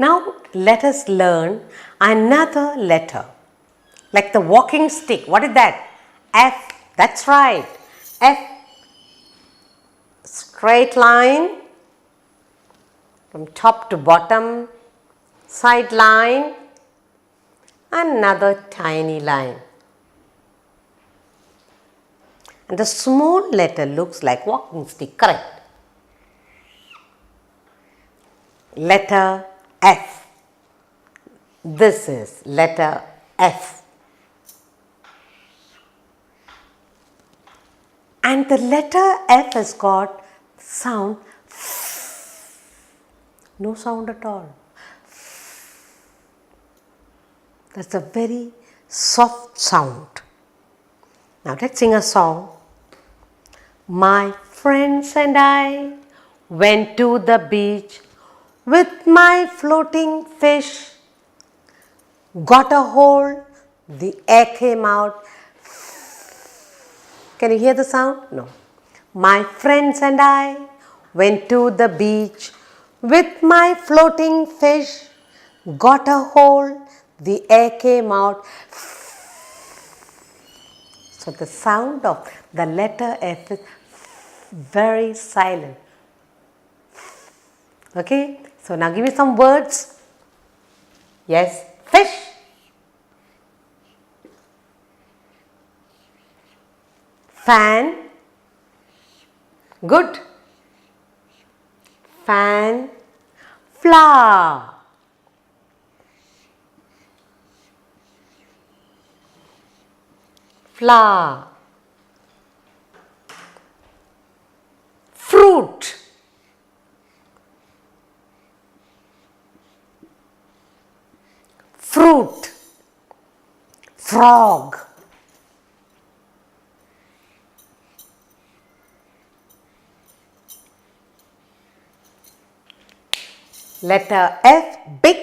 Now let us learn another letter. Like the walking stick. What is that? F. That's right. F. Straight line from top to bottom. Side line. Another tiny line. And the small letter looks like walking stick. Correct. Letter F. This is letter F. And the letter F has got sound. No sound at all. That's a very soft sound. Now let's sing a song. My friends and I went to the beach with my floating fish. Got a hold, the air came out. Can you hear the sound? No. My friends and I went to the beach with my floating fish. Got a hold, the air came out. So the sound of the letter F is very silent. Okay? So now give me some words. Yes, fish. Fan. Good. Fan. Flower. Flower. Fruit. Fruit. Frog. Letter F, big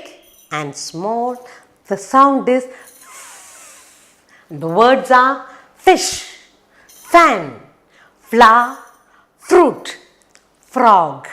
and small. The sound is the words are fish, fan, flower, fruit, frog.